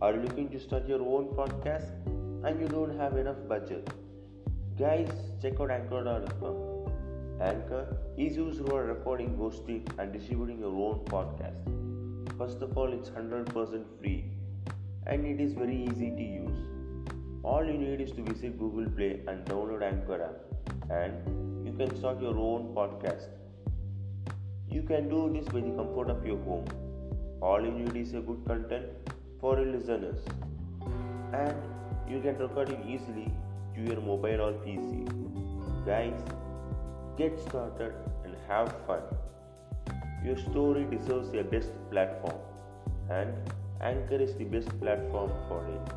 Are you looking to start your own podcast and you don't have enough budget? Guys, check out Anchor.fm. Anchor is used for recording, hosting, and distributing your own podcast. First of all, it's 100% free and it is very easy to use. All you need is to visit Google Play and download Anchor app, and you can start your own podcast. You can do this by the comfort of your home. All you need is a good content for your listeners, and you can record it easily to your mobile or PC. Guys, get started and have fun. Your story deserves a best platform, and Anchor is the best platform for it.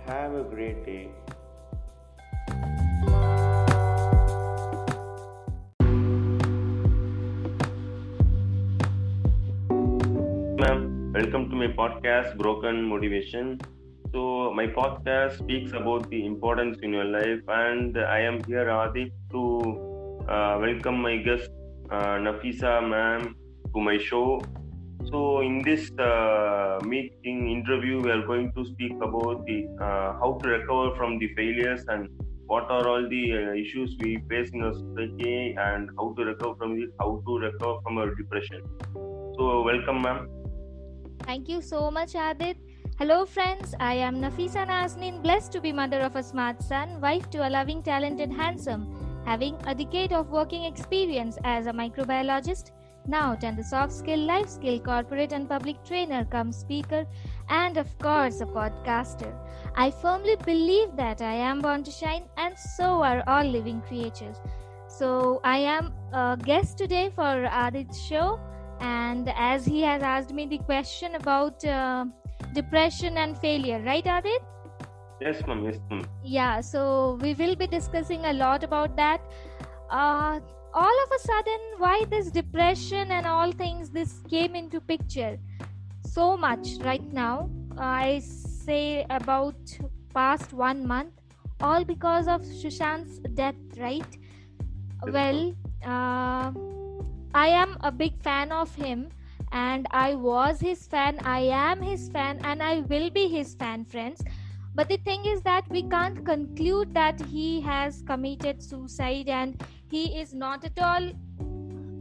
Have a great day. Ma'am, welcome to my podcast, Broken Motivation. So, my podcast speaks about the importance in your life, and I am here, Adi, to welcome my guest, Nafisa ma'am, to my show. So, in this interview, we are going to speak about the how to recover from the failures and what are all the issues we face in our society and how to recover from it, how to recover from our depression. So, welcome, ma'am. Thank you so much, Adit. Hello, friends. I am Nafisa Nazneen, blessed to be mother of a smart son, wife to a loving, talented, handsome, having a decade of working experience as a microbiologist, now and the soft skill, life skill, corporate and public trainer, come speaker, and of course, a podcaster. I firmly believe that I am born to shine, and so are all living creatures. So, I am a guest today for Adit's show. And as he has asked me the question about depression and failure, right, Adit? Yes, ma'am. Yes, ma'am. Yeah, so we will be discussing a lot about that. All of a sudden, why this depression and all things, this came into picture so much right now. I say about past 1 month, all because of Sushant's death, right? Yes, I am a big fan of him, and I was his fan, I am his fan, and I will be his fan, friends. But the thing is that we can't conclude that he has committed suicide and he is not at all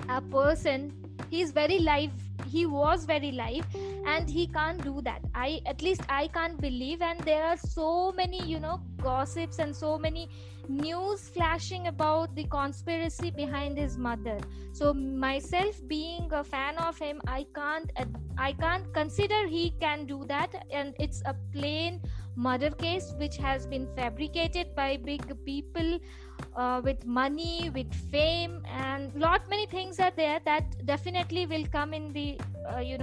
a person. He was very live, and he can't do that. I can't believe, and there are so many gossips and so many news flashing about the conspiracy behind his mother. So myself being a fan of him, I can't consider he can do that, and it's a plain murder case which has been fabricated by big people with money, with fame, and lot many things are there that definitely will come in the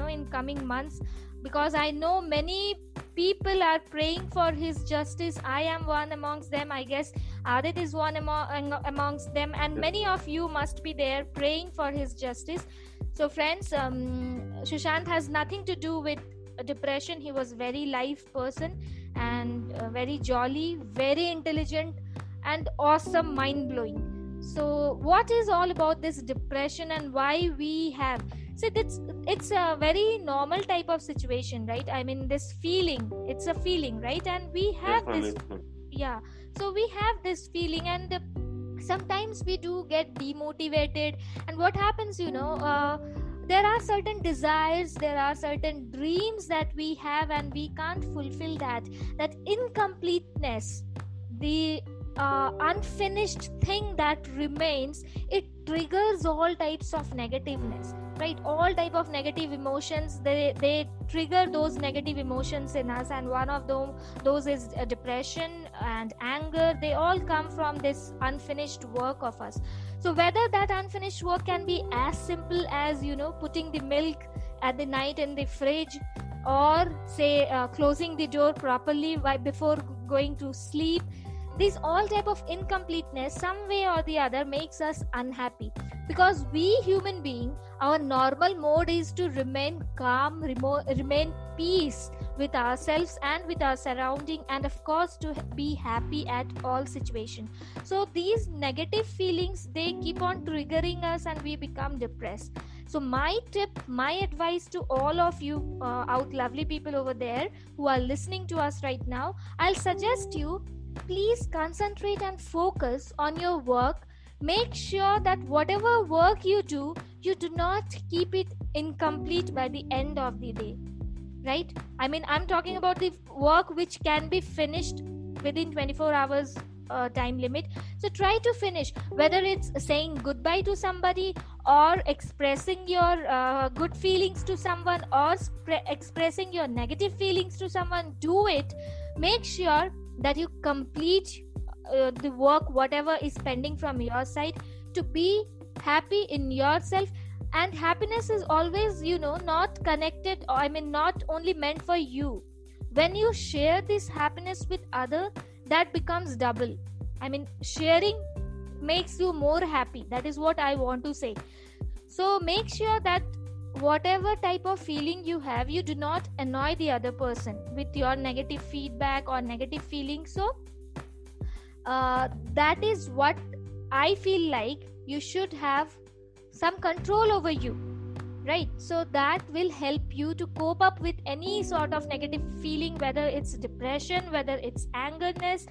in coming months, because I know many people are praying for his justice. I am one amongst them. I guess Adit is one amongst them, and many of you must be there praying for his justice. So friends, Sushant has nothing to do with depression. He was very live person, and very jolly, very intelligent, and awesome, mind-blowing. So what is all about this depression and why we have... So it's a very normal type of situation, right? I mean, this feeling, it's a feeling, right? And we have this, yeah. So we have this feeling, and sometimes we do get demotivated. And what happens, there are certain desires, there are certain dreams that we have, and we can't fulfill that incompleteness, the unfinished thing that remains. It triggers all types of negativeness, right? All type of negative emotions, they trigger those negative emotions in us, and one of those is depression and anger. They all come from this unfinished work of us. So whether that unfinished work can be as simple as putting the milk at the night in the fridge, or say closing the door properly before going to sleep. These all type of incompleteness, some way or the other, makes us unhappy, because we human being, our normal mode is to remain calm, remain peace with ourselves and with our surrounding, and of course to be happy at all situations. So these negative feelings, they keep on triggering us and we become depressed. So my tip, my advice to all of you out lovely people over there who are listening to us right now, I'll suggest you, please concentrate and focus on your work. Make sure that whatever work you do not keep it incomplete by the end of the day, right? I mean, I'm talking about the work which can be finished within 24 hours time limit. So try to finish, whether it's saying goodbye to somebody, or expressing your good feelings to someone, or expressing your negative feelings to someone. Do it. Make sure that you complete the work, whatever is pending from your side, to be happy in yourself. And happiness is always, not connected, I mean, not only meant for you. When you share this happiness with other, that becomes double. I mean, sharing makes you more happy. That is what I want to say. So make sure that whatever type of feeling you have, you do not annoy the other person with your negative feedback or negative feelings. So that is what I feel like. You should have some control over you, right? So that will help you to cope up with any sort of negative feeling, whether it's depression, whether it's angerness,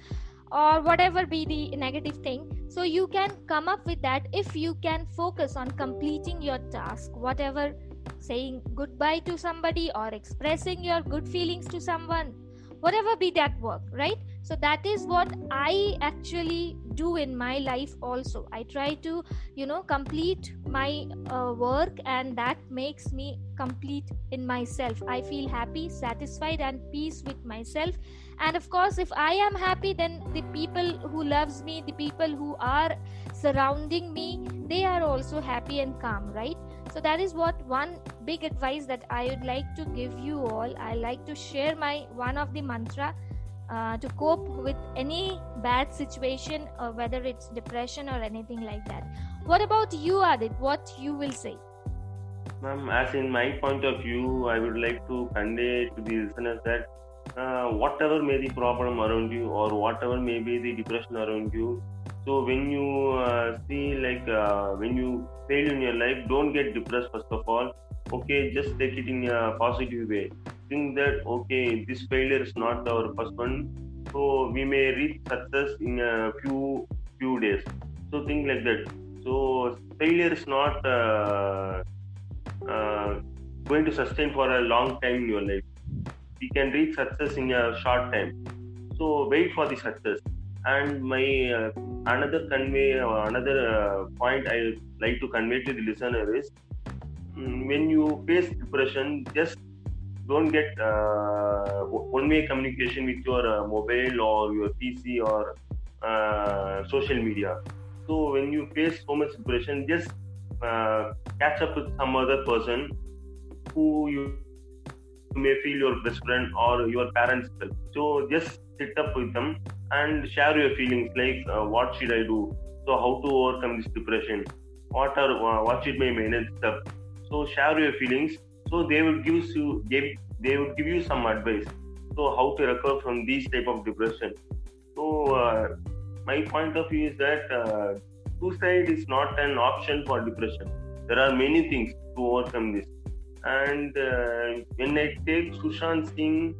or whatever be the negative thing. So you can come up with that if you can focus on completing your task, whatever, saying goodbye to somebody or expressing your good feelings to someone, whatever be that work, right? So that is what I actually do in my life also. I try to complete my work, and that makes me complete in myself. I feel happy, satisfied, and peace with myself. And of course, if I am happy, then the people who loves me, the people who are surrounding me, they are also happy and calm, right? So that is what one big advice that I would like to give you all. I like to share my one of the mantra to cope with any bad situation, or whether it's depression or anything like that. What about you, Adit? What you will say? Ma'am, as in my point of view, I would like to convey to the listeners that whatever may the problem around you, or whatever may be the depression around you, so when you see when you fail in your life, don't get depressed first of all. Okay, just take it in a positive way. Think that, okay, this failure is not our first one, so we may reach success in a few days. So think like that. So failure is not going to sustain for a long time in your life. We can reach success in a short time. So wait for the success. And my another point I like to convey to the listener is, when you face depression, just don't get one-way communication with your mobile or your PC or social media. So when you face so much depression, just catch up with some other person who you may feel your best friend or your parents. So just sit up with them and share your feelings, like what should I do? So how to overcome this depression? What should my manage stuff? So share your feelings. So they will give you some advice. So how to recover from these type of depression. So my point of view is that suicide is not an option for depression. There are many things to overcome this. And when I take Sushant Singh,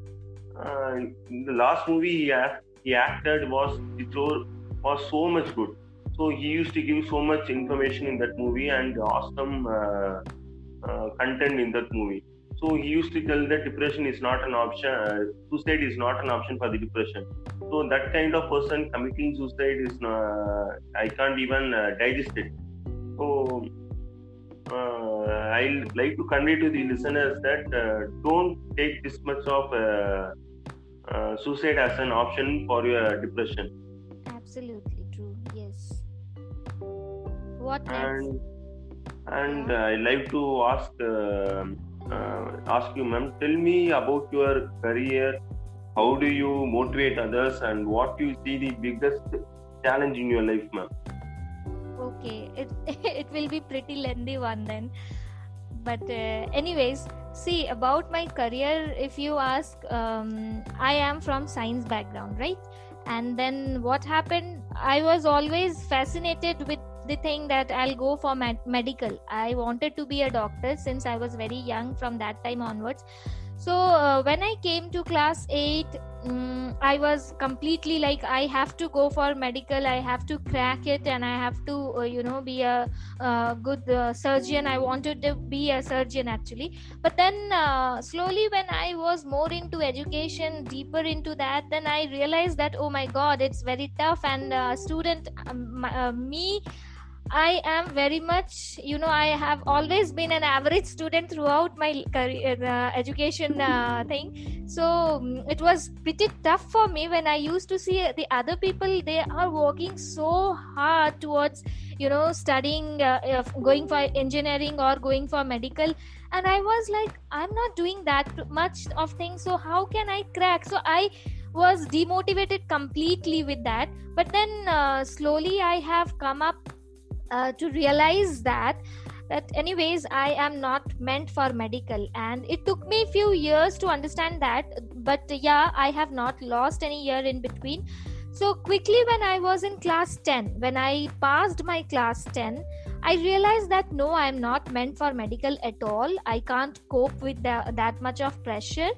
in the last movie he acted was so much good. So he used to give so much information in that movie and awesome content in that movie. So he used to tell that depression is not an option, suicide is not an option for the depression. So that kind of person committing suicide is I can't even digest it. So I like to convey to the listeners that don't take this much of suicide as an option for your depression. Absolutely true. Yes. What next? And I like to ask you, ma'am, tell me about your career. How do you motivate others, and what do you see the biggest challenge in your life, ma'am? Okay, it will be pretty lengthy one then. But anyways, see, about my career, if you ask, I am from science background, right? And then what happened, I was always fascinated with the thing that I'll go for medical. I wanted to be a doctor since I was very young from that time onwards. So when I came to class 8, I was completely like, I have to go for medical, I have to crack it, and I have to be a good surgeon. I wanted to be a surgeon actually. But then slowly, when I was more into education, deeper into that, then I realized that, oh my god, it's very tough. And student me, I am very much, I have always been an average student throughout my career, education thing. So it was pretty tough for me when I used to see the other people. They are working so hard towards, studying, going for engineering or going for medical. And I was like, I'm not doing that much of things. So how can I crack? So I was demotivated completely with that. But then slowly I have come up to realize that anyways I am not meant for medical, and it took me a few years to understand that. But yeah, I have not lost any year in between. So quickly, when I was in class 10, when I passed my class 10, I realized that no, I am not meant for medical at all. I can't cope with that much of pressure,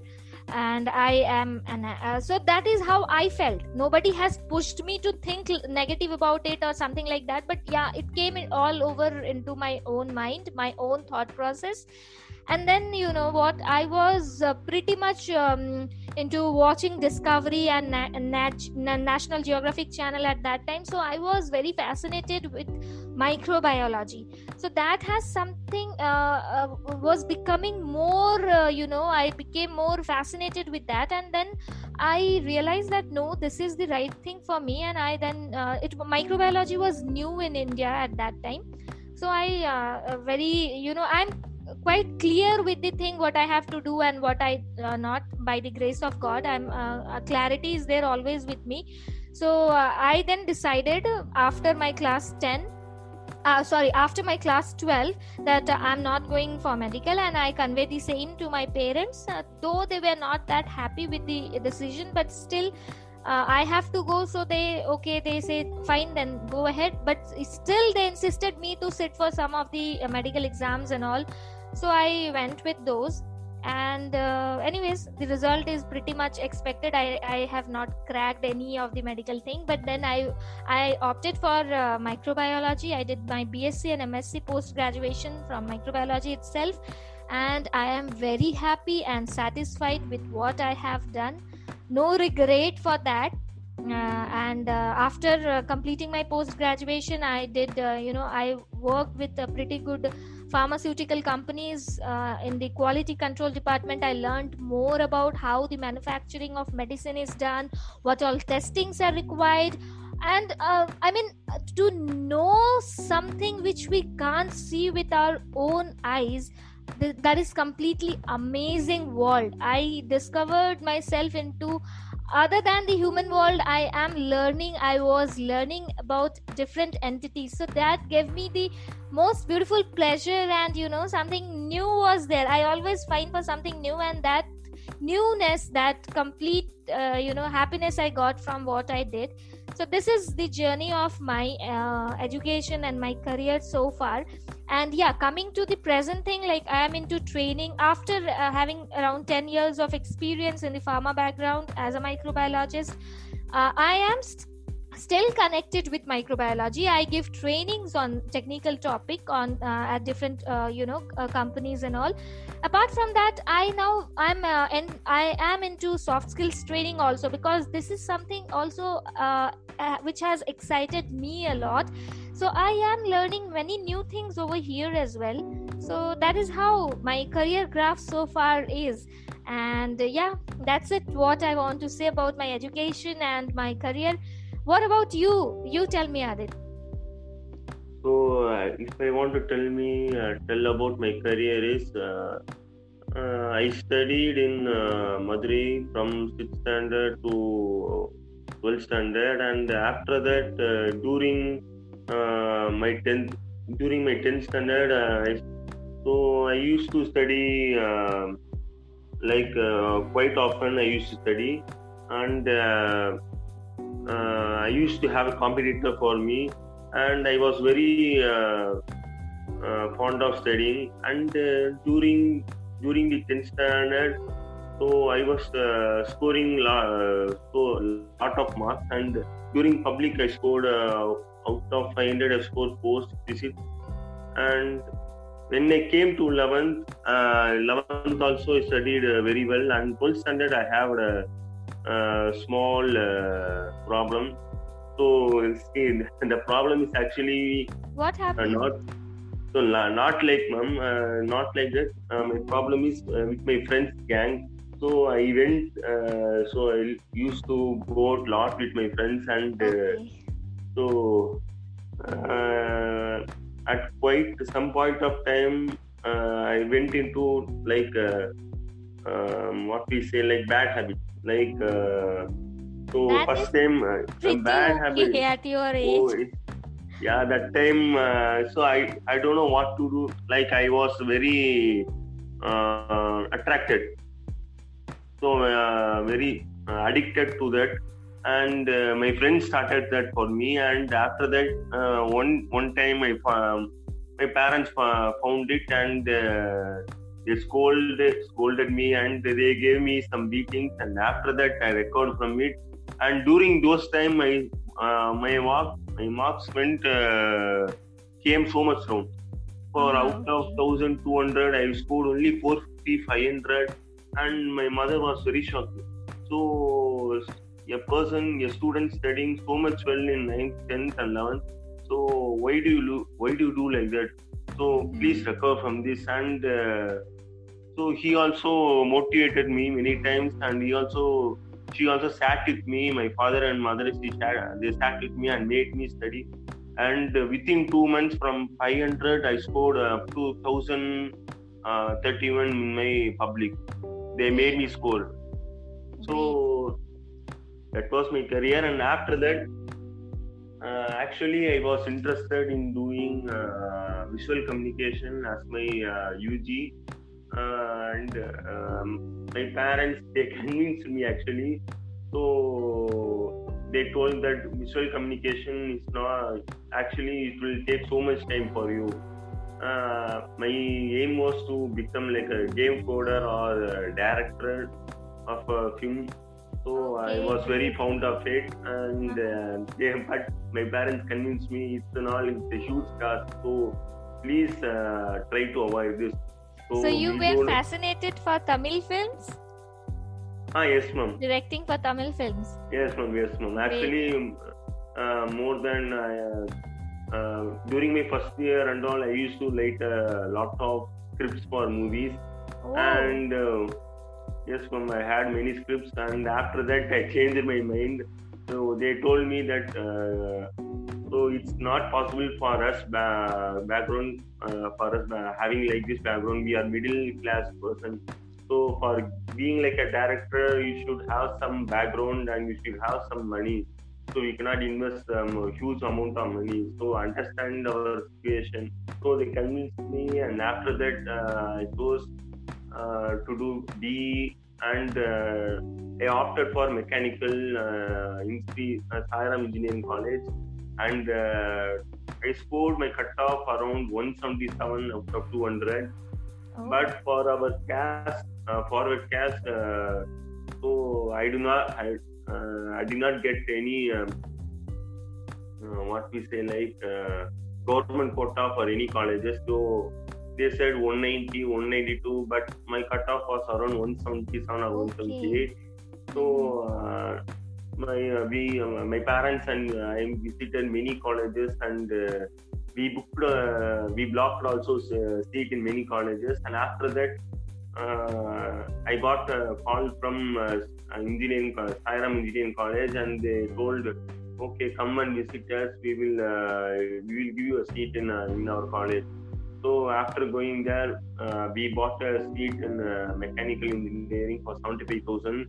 and I am so that is how I felt. Nobody has pushed me to think negative about it or something like that, but yeah, it came all over into my own mind, my own thought process. And then, you know what, I was pretty much into watching Discovery and National Geographic channel at that time. So I was very fascinated with microbiology. So that has something was becoming more, I became more fascinated with that. And then I realized that no, this is the right thing for me. And I then microbiology was new in India at that time. So I I'm quite clear with the thing what I have to do and what I not. By the grace of God, I'm clarity is there always with me. So I then decided after my class 10 after my class 12 that I'm not going for medical, and I conveyed the same to my parents, though they were not that happy with the decision, but still I have to go. So they say fine, then go ahead. But still they insisted me to sit for some of the medical exams and all. So I went with those, and anyways, the result is pretty much expected. I have not cracked any of the medical thing, but then I opted for microbiology. I did my BSc and MSc post graduation from microbiology itself, and I am very happy and satisfied with what I have done. No regret for that. And after completing my post graduation, I did I worked with a pretty good pharmaceutical companies in the quality control department. I learned more about how the manufacturing of medicine is done, what all testings are required, and to know something which we can't see with our own eyes, that is completely amazing world. I discovered myself into, other than the human world, I was learning about different entities. So that gave me the most beautiful pleasure, and something new was there. I always find for something new, and that newness, that complete happiness I got from what I did. So this is the journey of my education and my career so far. And yeah, coming to the present thing, like I am into training after having around 10 years of experience in the pharma background as a microbiologist. I am still connected with microbiology. I give trainings on technical topic on at different companies and all. Apart from that, I am into soft skills training also, because this is something also which has excited me a lot. So I am learning many new things over here as well. So that is how my career graph so far is. And yeah, that's it, what I want to say about my education and my career. What about you? You tell me, Adit. So, if I want to tell about my career is, I studied in Madurai from 6th standard to 12th standard, and after that, during my 10th standard, I used to study quite often. I used to study, and I used to have a competitor for me. and I was very fond of studying. And during the 10th standard, so I was scoring lot of marks. And during public, I scored out of 500, I scored 466. And when I came to 11th also I studied very well. And 12th standard I have a small problem. So see, the problem is actually What happened? not like mom, not like that. My problem is with my friends gang. So I went. So I used to go out lot with my friends, and Okay. so uh, at quite some point of time, I went into like what we say, like bad habit. Like so, That is first time a pretty bad okay habit. at your Oh, age. yeah, that time. So I don't know what to do. Like I was very attracted, so very addicted to that. And my friends started that for me. And after that, one time my parents found it, and they scolded me, and they gave me some beatings. And after that, I recovered from it. And during those time, my marks went came so much down. For out of Okay. 1,200, I scored only 450, 500, and my mother was very shocked. So a student studying so much well in 9th, 10th, and 11th. So why do you do like that? So please recover from this. And so he also motivated me many times, and she also sat with me. My father and mother, they sat with me and made me study. And within 2 months, from 500, I scored up to 1,031 in my public. They made me score. Great. So that was my career. And after that, actually, I was interested in doing visual communication as my UG. And my parents, they convinced me actually. So they told that visual communication is not actually, it will take so much time for you. My aim was to become like a game coder or a director of a film. So I Okay, was very great. fond of it. And but my parents convinced me it's a huge task. So please try to avoid this. So So you we were told, fascinated for Tamil films? yes, ma'am. Directing for Tamil films? Yes, ma'am. Yes, ma'am. Great. Actually, more than during my first year and all, I used to write a lot of scripts for movies. Oh, And yes, ma'am, I had many scripts. And after that, I changed my mind. So they told me that so it's not possible for us background for us having like this background. We are middle class person. So for being like a director, you should have some background and you should have some money. So we cannot invest a huge amount of money. So understand our situation. So they convinced me, and after that, I chose to do B. And I opted for mechanical in Sairam Engineering College. And I scored my cutoff around 177 out of 200. oh, But for our caste, forward caste, so I did not get any what we say, like government quota for any colleges. So they said 190, 192, but my cutoff was around 177 or 178. So my parents and I visited many colleges, and we blocked also seat in many colleges. And after that, I got a call from Sairam Engineering College, and they told, okay, come and visit us. We will give you a seat in our college. So after going there, we bought a seat in mechanical engineering for 75,000,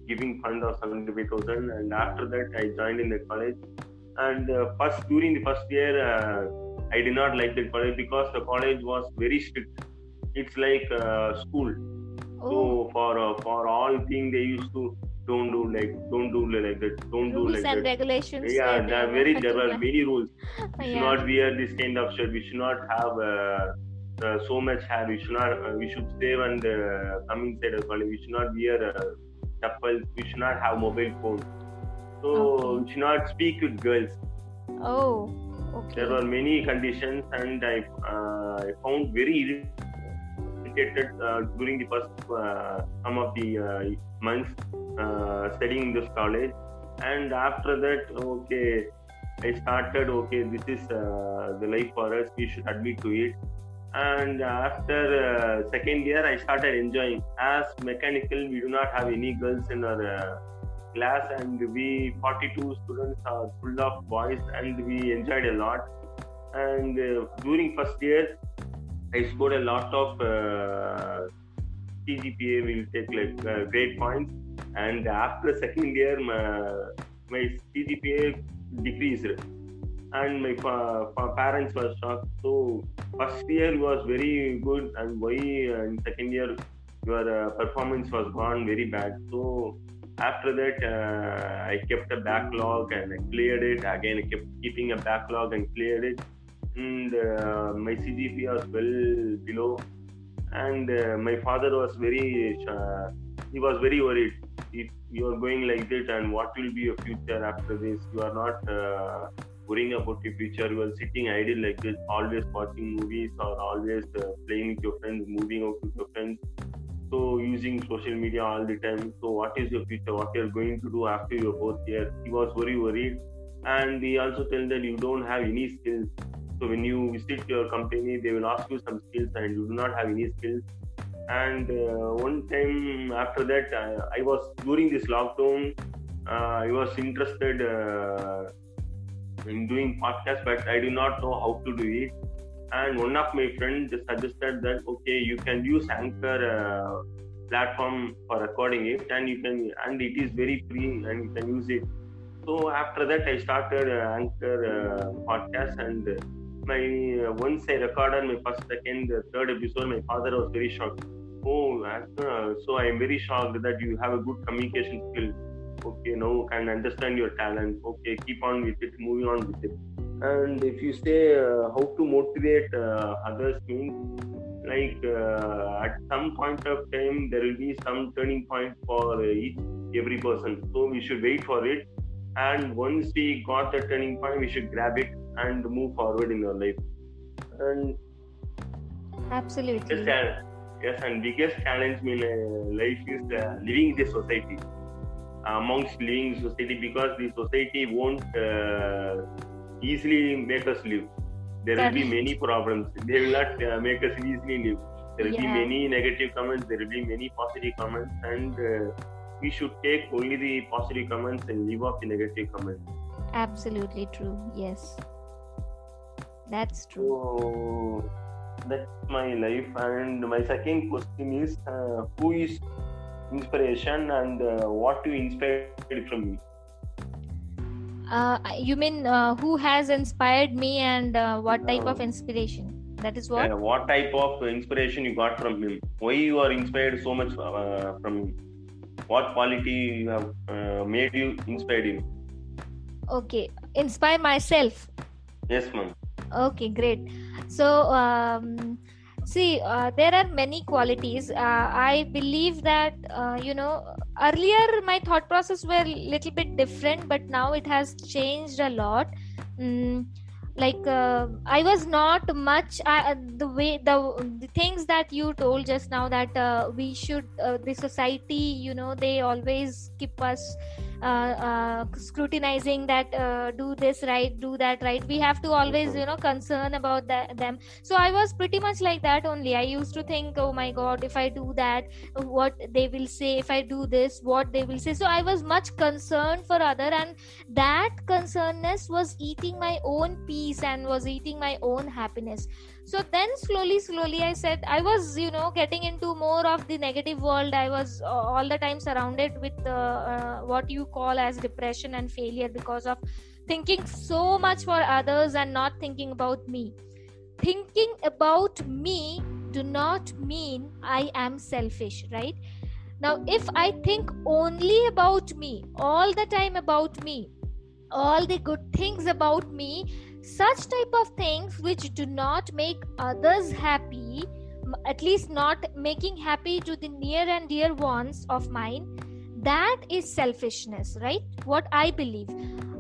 giving fund of 75,000. And after that, I joined in the college. And during the first year, I did not like the college because the college was very strict. It's like school. oh, So for all things, they used to don't do like that, don't do Rules like and that. regulations were Yeah, there there are particular. many rules. We should Yeah. not wear this kind of shirt. We should not have so much hair. We should not. We should save and come inside the college. We should not wear chappals. We should not have mobile phones. So Okay. we should not speak with girls. Oh, okay. There were many conditions, and I found very irritated during the first some of the months studying in this college. And after that, okay, I started, okay, this is the life for us. We should admit to it. And after second year, I started enjoying. As mechanical, we do not have any girls in our class, and we 42 students are full of boys, and we enjoyed a lot. And during first year, I scored a lot of CGPA will take like grade points, and after second year, my CGPA decreased, and my parents were shocked. So first year was very good, and why in second year your performance was gone very bad. So after that, I kept a backlog and I cleared it. Again, I kept keeping a backlog and cleared it. And my CGPA was well below. And my father was he was very worried. If you are going like this, and what will be your future after this? You are not worrying about your future. You are sitting idle like this, always watching movies or always playing with your friends, moving out with your friends. So using social media all the time. So what is your future? What you are going to do after your fourth year? He was very worried, and he also told that you don't have any skills. So when you visit your company, they will ask you some skills, and you do not have any skills. And one time after that, I was during this lockdown. I was interested in doing podcast, but I do not know how to do it. And one of my friends suggested that okay, you can use Anchor platform for recording it, and it is very free, and you can use it. So after that, I started Anchor podcast, and once I recorded my first, second, third episode, my father was very shocked. Oh, so I am very shocked that you have a good communication skill. Okay, now I can understand your talent. Okay, keep on with it, moving on with it. And if you say how to motivate others means, like at some point of time there will be some turning point for every person. So we should wait for it, and once we got the turning point, we should grab it and move forward in our life. And Absolutely. yes, and biggest challenge in life is living in the society, amongst living in society, because the society won't easily make us live. There will be many problems. They will not make us easily live. There will be many negative comments. There will be many positive comments, and we should take only the positive comments and leave off the negative comments. Absolutely true. Yes, that's true. So that's my life. And my second question is, who is inspiration, and what you inspired from me? You mean who has inspired me, and what type of inspiration? That is what? What type of inspiration you got from him? Why you are inspired so much from him? What quality you have made you inspired him? Okay, inspire myself. Yes, ma'am. Okay, great. So see, there are many qualities. I believe that earlier my thought process were a little bit different, but now it has changed a lot. I was not much the things that you told just now, that we should the society, they always keep us scrutinizing that do this right, do that right. We have to always concern about them. So I was pretty much like that only. I used to think, oh my god, if I do that, what they will say. If I do this, what they will say. So I was much concerned for other, and that concernedness was eating my own peace and was eating my own happiness. So then slowly I said, I was getting into more of the negative world. I was all the time surrounded with what you call as depression and failure, because of thinking so much for others and not thinking about me. Thinking about me do not mean I am selfish, right? Now, if I think only about me, all the time about me, all the good things about me, such type of things which do not make others happy, at least not making happy to the near and dear ones of mine, that is selfishness, right? What I believe.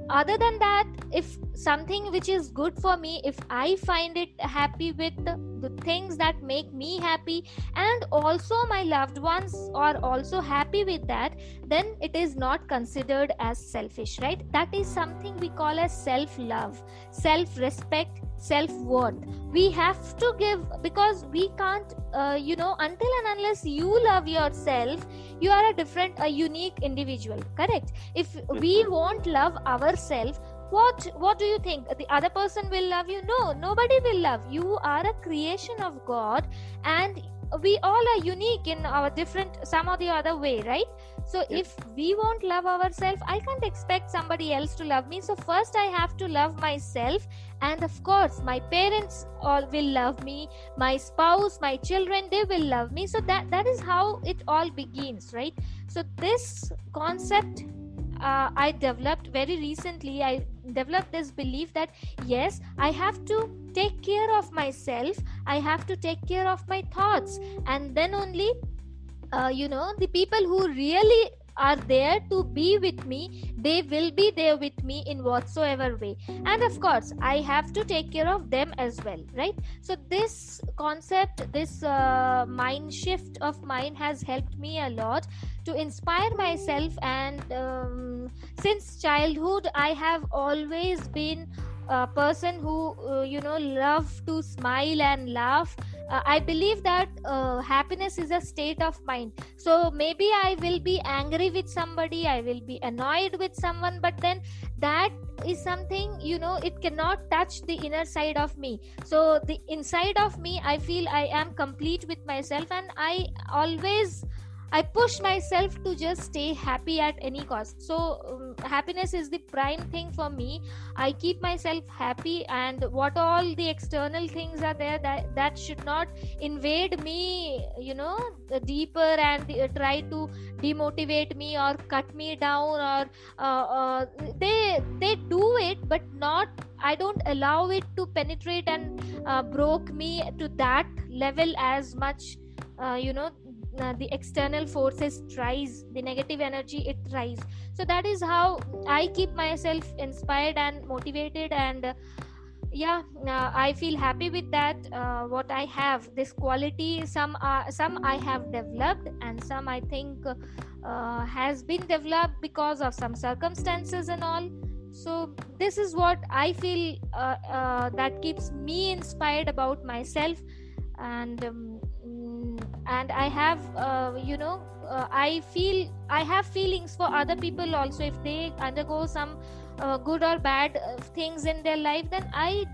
Other than that, if something which is good for me, if I find it happy with the things that make me happy, and also my loved ones are also happy with that, then it is not considered as selfish, right? That is something we call as self love, self respect, self worth. We have to give, because we can't until and unless you love yourself, you are a unique individual, correct? If we won't love ourselves, what do you think the other person will love you? No, nobody will love you. Are a creation of God, and we all are unique in our different some or the other way, right? So if we won't love ourselves, I can't expect somebody else to love me. So first I have to love myself, and of course my parents all will love me, my spouse, my children, they will love me. So that is how it all begins, right? So this concept I developed very recently. I developed this belief that yes, I have to take care of myself, I have to take care of my thoughts, and then only the people who really are there to be with me, they will be there with me in whatsoever way. And of course I have to take care of them as well, right? So this concept, this mind shift of mine has helped me a lot to inspire myself. And since childhood I have always been a person who love to smile and laugh. I believe that happiness is a state of mind. So maybe I will be angry with somebody, I will be annoyed with someone, but then that is something, it cannot touch the inner side of me. So the inside of me, I feel I am complete with myself, and I push myself to just stay happy at any cost. So happiness is the prime thing for me. I keep myself happy, and what all the external things are there, that should not invade me, deeper, and try to demotivate me or cut me down, or they do it, but not, I don't allow it to penetrate and broke me to that level as much. The external forces tries, the negative energy, it tries. So that is how I keep myself inspired and motivated, and I feel happy with that. What I have, this quality, some I have developed, and some I think has been developed because of some circumstances and all. So this is what I feel that keeps me inspired about myself. And I have I feel I have feelings for other people also. If they undergo some good or bad things in their life, then I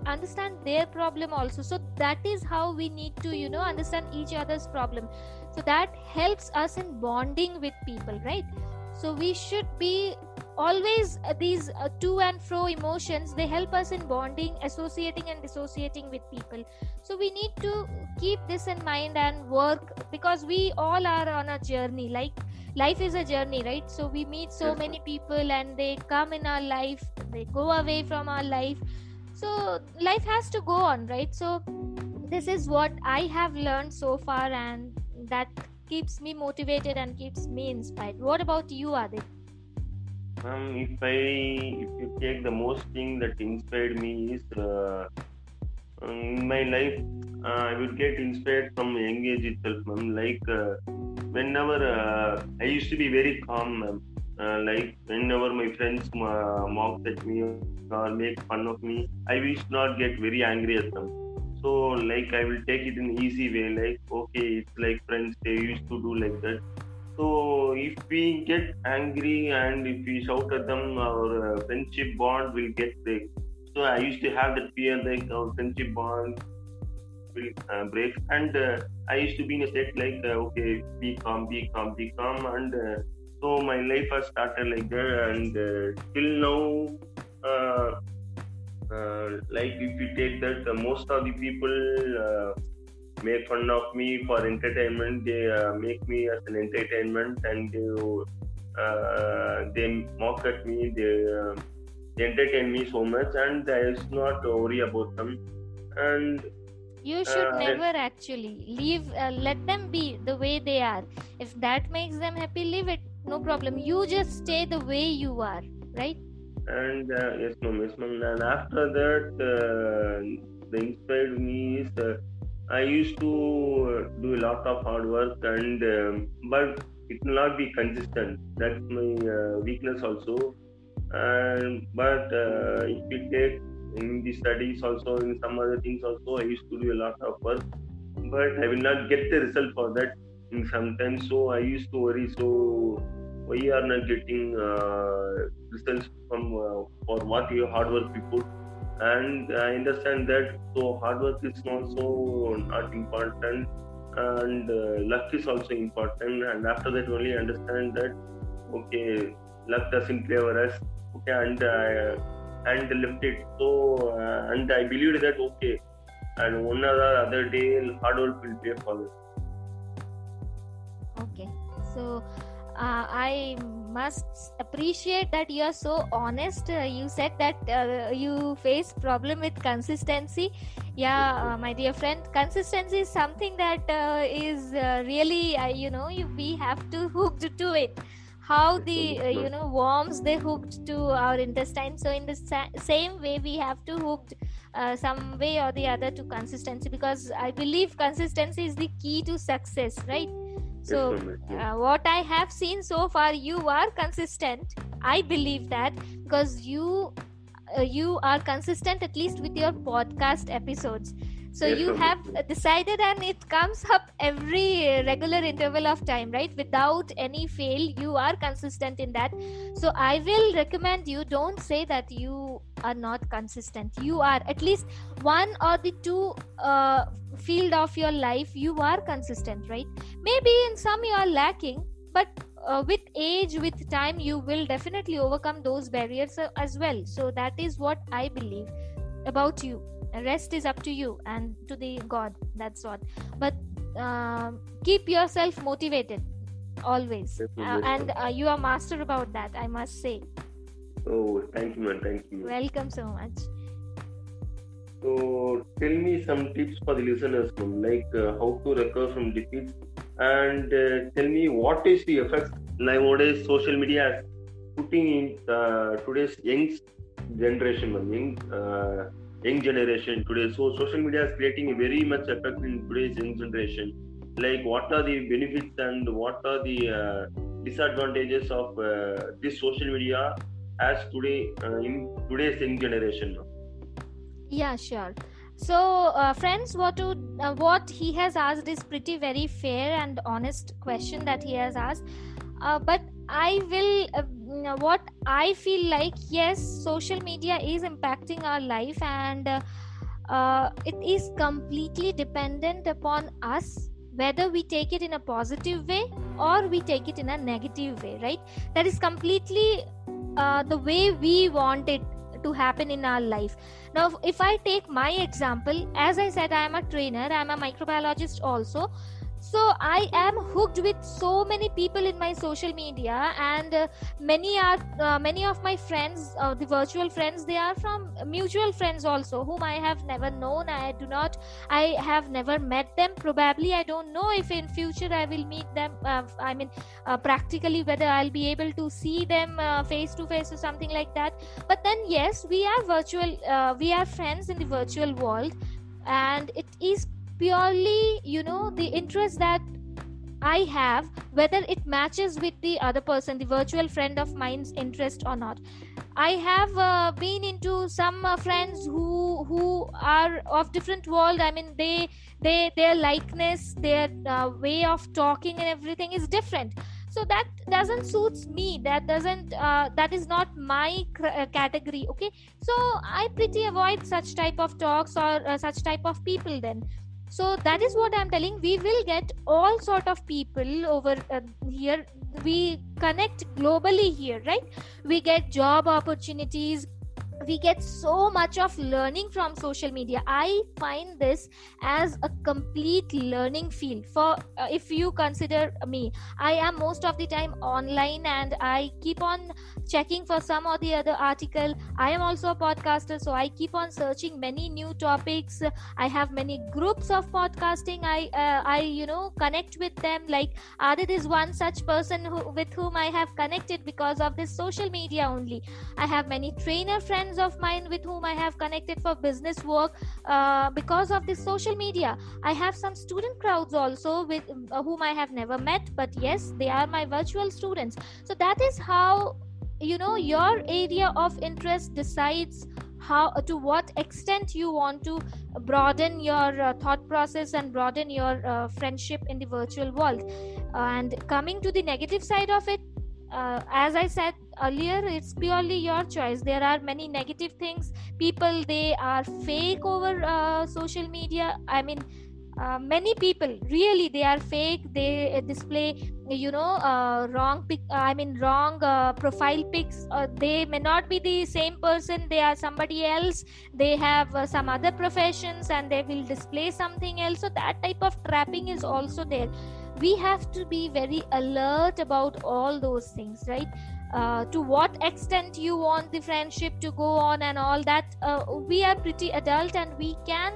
understand their problem also. So that is how we need to understand each other's problem. So that helps us in bonding with people, right? So we should be always these to and fro emotions, they help us in bonding, associating and dissociating with people. So we need to keep this in mind and work, because we all are on a journey. Like life is a journey, right? So we meet so many people, and they come in our life, they go away from our life. So life has to go on, right? So this is what I have learned so far, and that keeps me motivated and keeps me inspired. What about you, Adit? If you take the most thing that inspired me is in my life, I will get inspired from young age itself, ma'am. Like whenever I used to be very calm, ma'am. Like whenever my friends mock at me or make fun of me, I will not get very angry at them. So like I will take it in easy way. Like okay, it's like friends, they used to do like that. So if we get angry and if we shout at them, our friendship bond will get break. So I used to have that fear, like our friendship bond will break. And I used to be in a state like, okay, be calm, and so my life has started like that. And till now, like if you take that, most of the people make fun of me for entertainment. They make me as an entertainment, and they mock at me. They entertain me so much, and I should not worry about them. And you should never actually leave, let them be the way they are. If that makes them happy, leave it, no problem. You just stay the way you are, right? And yes, no, Miss Ma'am. And after that, the inspired me is I used to do a lot of hard work, and but it will not be consistent. That's my weakness also. And but if we take in the studies also, in some other things also, I used to do a lot of work, but I will not get the result for that in sometimes. So I used to worry. So why you are not getting results from for what your hard work we put? And I understand that. So hard work is also not important, and luck is also important. And after that, only understand that okay, luck doesn't favor us. Okay, and left it. So and I believed that okay, and one or the other day hard work will pay for it. Okay, so I must appreciate that you are so honest. You said that you face problem with consistency. Yeah, my dear friend, consistency is something that is really we have to hooked to it. How the worms, they hooked to our intestine. So in the same way, we have to hooked some way or the other to consistency, because I believe consistency is the key to success, right? So what I have seen so far, you are consistent. I believe that because you are consistent, at least with your podcast episodes. So you have decided, and it comes up every regular interval of time, right? Without any fail, you are consistent in that. So I will recommend you, don't say that you are not consistent. You are, at least one or the two field of your life, you are consistent, right? Maybe in some you are lacking, but with age, with time, you will definitely overcome those barriers as well. So that is what I believe about you. Rest is up to you and to the God. That's what. But keep yourself motivated always, and you are master about that, I must say. Oh, thank you, man. Thank you. Welcome so much. So tell me some tips for the listeners, like how to recover from defeats, and tell me what is the effect nowadays social media is putting in today's young generation, young generation today. So social media is creating a very much effect in today's young generation. Like what are the benefits and what are the disadvantages of this social media as today in today's young generation? Yeah, sure. So friends, what he has asked is pretty very fair and honest question that he has asked. But I will what I feel like, yes, social media is impacting our life, and it is completely dependent upon us whether we take it in a positive way or we take it in a negative way, right? That is completely the way we want it to happen in our life. Now, if I take my example, as I said, I am a trainer, I am a microbiologist also. So I am hooked with so many people in my social media, and many of my friends, the virtual friends, they are from mutual friends also, whom I have never known. I have never met them. Probably I don't know if in future I will meet them. Practically, whether I'll be able to see them face to face or something like that. But then yes, we are virtual. We are friends in the virtual world, and it is purely the interest that I have, whether it matches with the other person, the virtual friend of mine's interest or not. I have been into some friends who are of different world. I mean, their likeness, their way of talking and everything is different. So that doesn't suits me. That is not my category. Okay, so I pretty avoid such type of talks or such type of people then. So that is what I'm telling. We will get all sort of people over here. We connect globally here, right? We get job opportunities, we get so much of learning from social media. I find this as a complete learning field. For if you consider me, I am most of the time online, and I keep on checking for some or the other article. I am also a podcaster, so I keep on searching many new topics. I have many groups of podcasting. I connect with them. Like Adit is one such person with whom I have connected because of this social media only. I have many trainer friends of mine with whom I have connected for business work because of this social media. I have some student crowds also with whom I have never met, but yes, they are my virtual students. So that is how your area of interest decides how to what extent you want to broaden your thought process and broaden your friendship in the virtual world. And coming to the negative side of it, as I said earlier, it's purely your choice. There are many negative things. People, they are fake over social media. I mean, many people really, they are fake. They display wrong profile pics. They may not be the same person, they are somebody else. They have some other professions and they will display something else. So that type of trapping is also there. We have to be very alert about all those things, right? To what extent you want the friendship to go on and all that, we are pretty adult and we can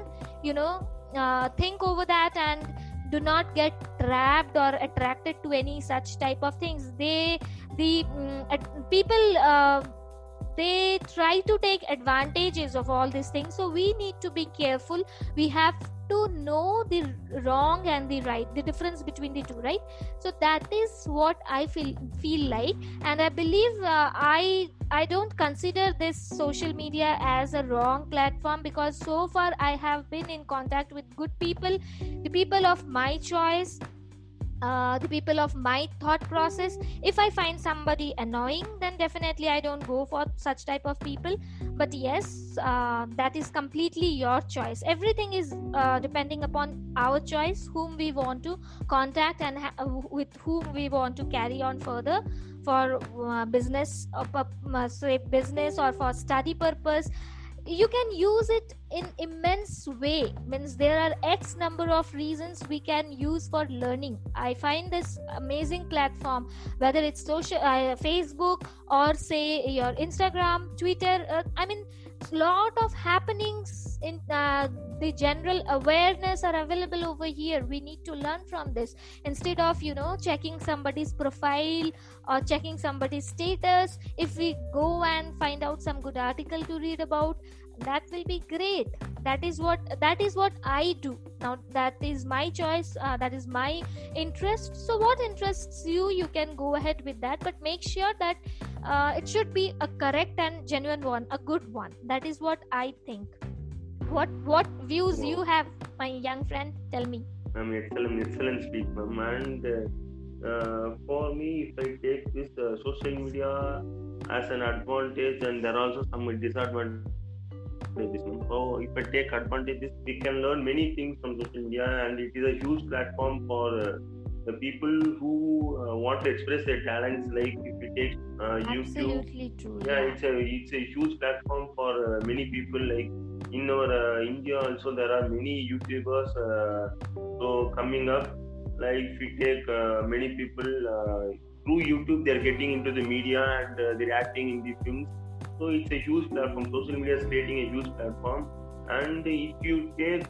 think over that and do not get trapped or attracted to any such type of things. People they try to take advantages of all these things, so we need to be careful. We have to know the wrong and the right, the difference between the two, right? So that is what I feel like, and I believe I don't consider this social media as a wrong platform, because so far I have been in contact with good people, the people of my choice, the people of my thought process. If I find somebody annoying, then definitely I don't go for such type of people. But yes, that is completely your choice. Everything is depending upon our choice, whom we want to contact and with whom we want to carry on further for business or for study purpose. You can use it in immense way. Means there are X number of reasons we can use for learning. I find this amazing platform, whether it's social Facebook or say your Instagram, Twitter. I mean, lot of happenings in the general awareness are available over here. We need to learn from this instead of checking somebody's profile or checking somebody's status. If we go and find out some good article to read about, that will be great. That is what I do. Now that is my choice, that is my interest. So what interests you, you can go ahead with that, but make sure that it should be a correct and genuine one, a good one. That is what I think. What views you have, my young friend? Tell me. Excellent speak, ma'am. And for me, if I take this social media as an advantage, and there are also some disadvantages. So if I take advantages, we can learn many things from social media, and it is a huge platform for the people who want to express their talents. Like if we take YouTube, absolutely true. yeah, it's a huge platform for many people. Like in our India also, there are many YouTubers so coming up. Like if we take many people through YouTube, they're getting into the media and they're acting in the films. So it's a huge platform. Social media is creating a huge platform. And if you take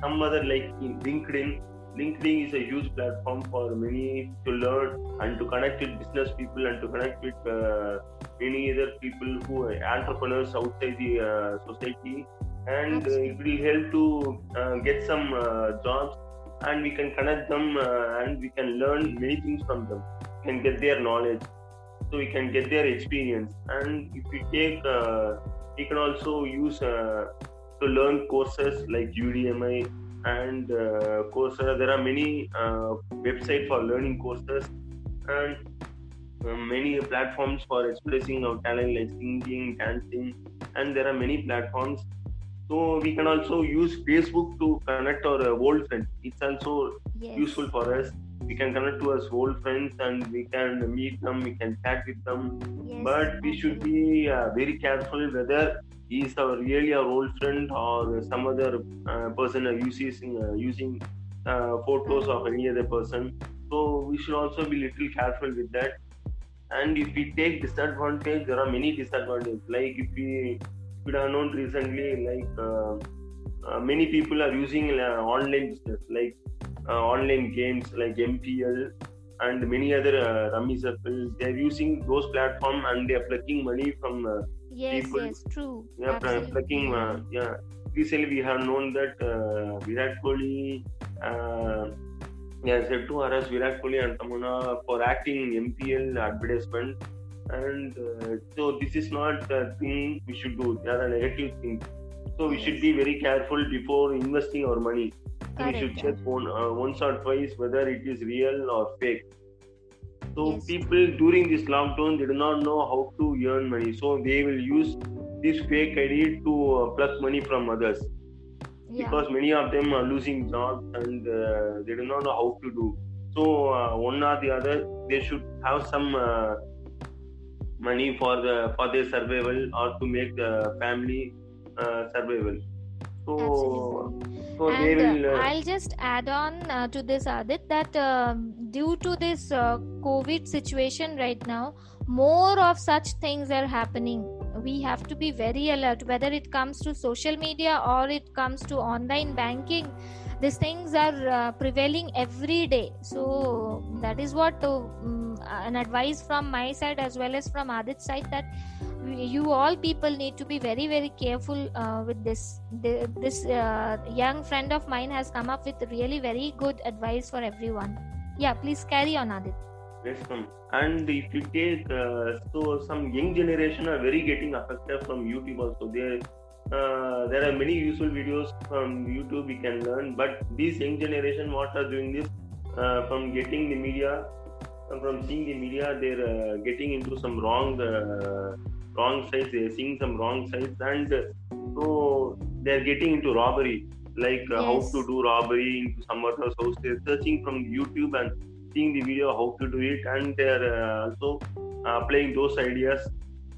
some other, like in LinkedIn is a huge platform for many to learn and to connect with business people and to connect with many other people who are entrepreneurs outside the society. And it will help to get some jobs, and we can connect them and we can learn many things from them. We can get their knowledge, so we can get their experience. And if we take, we can also use to learn courses like Udemy and Coursera. There are many websites for learning courses, and many platforms for expressing our talent like singing, dancing, and there are many platforms. So we can also use Facebook to connect our old friends. It's also Yes. useful for us. we can connect to us old friends and we can meet them, we can chat with them. Yes, But we should be very careful whether he is really our old friend or some other person using photos of any other person. So we should also be little careful with that. And if we take disadvantage, there are many disadvantages. Like if we have known recently, like many people are using online business, like online games like MPL and many other rummy circles. They are using those platforms and they are plucking money from yes, people. yes, true. Yeah, Absolutely. plucking. Yeah, recently we have known that Virat Kohli. Said to harass Virat Kohli and Tamuna for acting in MPL advertisement, and so this is not a thing we should do. They are a negative thing. So we should be very careful before investing our money. Correct. We should check once or twice whether it is real or fake. So Yes. people during this lockdown, they do not know how to earn money. So they will use this fake ID to pluck money from others. Yeah. Because many of them are losing jobs and they do not know how to do. So one or the other, they should have some money for their survival or to make the family survival. Absolutely. So And they will. I'll just add on to this, Adit, that due to this COVID situation right now, more of such things are happening. We have to be very alert, whether it comes to social media or it comes to online banking. These things are prevailing every day. So that is what an advice from my side as well as from Adit's side, that you all people need to be very, very careful with this. This young friend of mine has come up with really very good advice for everyone. Yeah, please carry on, Adit. Yes, ma'am. And if you take so some young generation are very getting affected from YouTube also. There are many useful videos from YouTube we can learn, but this young generation what are doing this from getting the media, from seeing the media, they're getting into some wrong sites. They're seeing some wrong sites, and so they're getting into robbery, like how Yes. to do robbery into some other house. They're searching from YouTube and seeing the video how to do it, and they're also applying those ideas,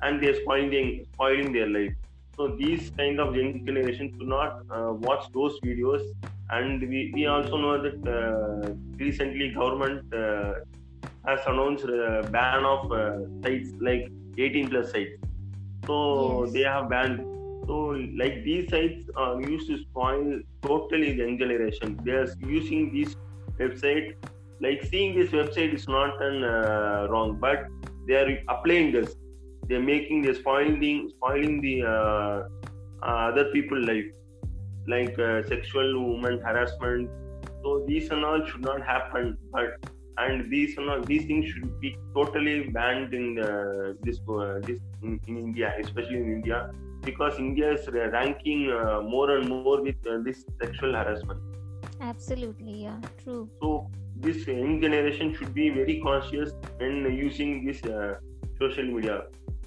and they're spoiling their life. So these kind of young generation should not watch those videos. And we also know that recently government has announced a ban of sites like 18 plus sites. So Yes. they have banned. So like these sites are used to spoil totally the young generation. They are using this website, like seeing this website is not wrong, but they are applying this. They're spoiling the other people life, like sexual woman harassment. So these and all should not happen. And these things should be totally banned in in India, especially in India, because India is ranking more and more with this sexual harassment. Absolutely, yeah, true. So this young generation should be very conscious when using this social media,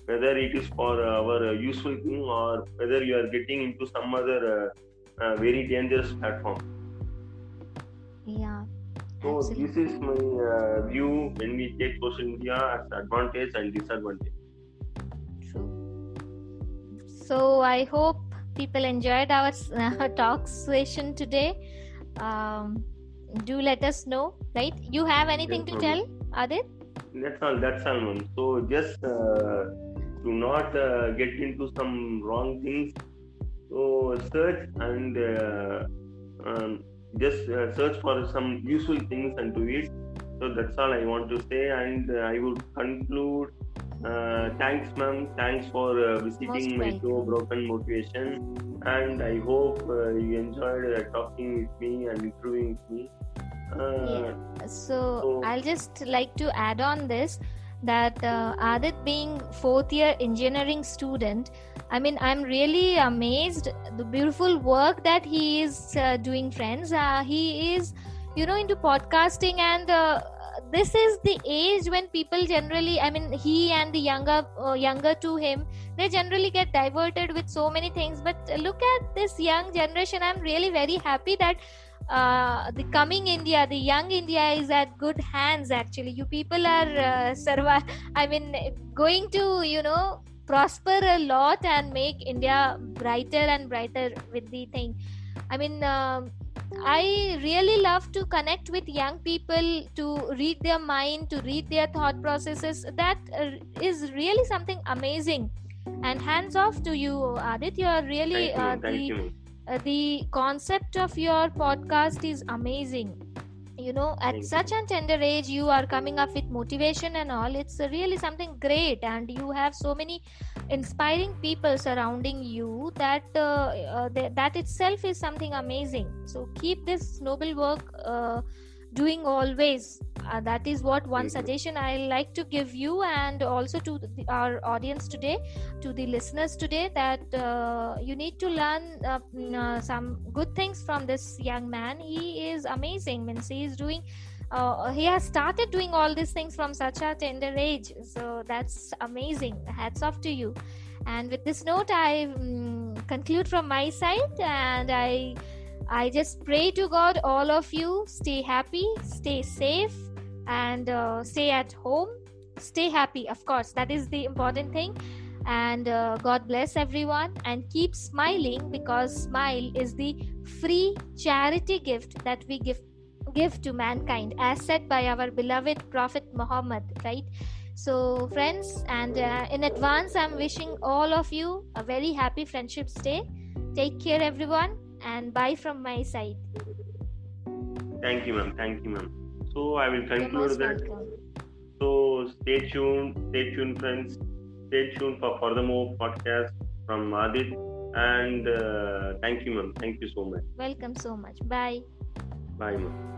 whether it is for our useful thing or whether you are getting into some other very dangerous platform. Yeah. So Absolutely. this is my view when we take social media as advantage and disadvantage. True. So I hope people enjoyed our talk session today. Do let us know, right? You have anything to tell, Adit? That's all, ma'am. So just do not get into some wrong things. So search and just search for some useful things and do it. So that's all I want to say, and I would conclude. Thanks, ma'am. Thanks for visiting my show, Broken Motivation, and I hope you enjoyed talking with me and interviewing with me. So I'll just like to add on this, that Adit being fourth year engineering student, I mean, I'm really amazed the beautiful work that he is doing, friends. He is, into podcasting, and this is the age when people generally, I mean, he and the younger to him, they generally get diverted with so many things. But look at this young generation. I'm really very happy that the coming India, the young India is at good hands. Actually, you people are going to prosper a lot and make India brighter and brighter with the thing. I really love to connect with young people, to read their mind, to read their thought processes. That is really something amazing. And hands off to you, Adit. You are really Thank you. the concept of your podcast is amazing. At such a tender age, you are coming up with motivation and all. It's really something great, and you have so many inspiring people surrounding you that that itself is something amazing. So keep this noble work doing always. That is what one suggestion I like to give you, and also to our audience today, to the listeners today, that you need to learn some good things from this young man. He is amazing. Means he is doing he has started doing all these things from such a tender age, so that's amazing. Hats off to you. And with this note, I conclude from my side, and I just pray to God, all of you stay happy, stay safe, and stay at home, stay happy. Of course, that is the important thing. And God bless everyone, and keep smiling, because smile is the free charity gift that we give to mankind, as said by our beloved Prophet Muhammad, right? So friends, and in advance, I'm wishing all of you a very happy Friendships Day. Take care, everyone, and bye from my side. Thank you, ma'am. So I will conclude that. Welcome. So stay tuned, friends. Stay tuned for furthermore podcasts from Adit. And thank you, ma'am. Thank you so much. Welcome so much. Bye. Bye, ma'am.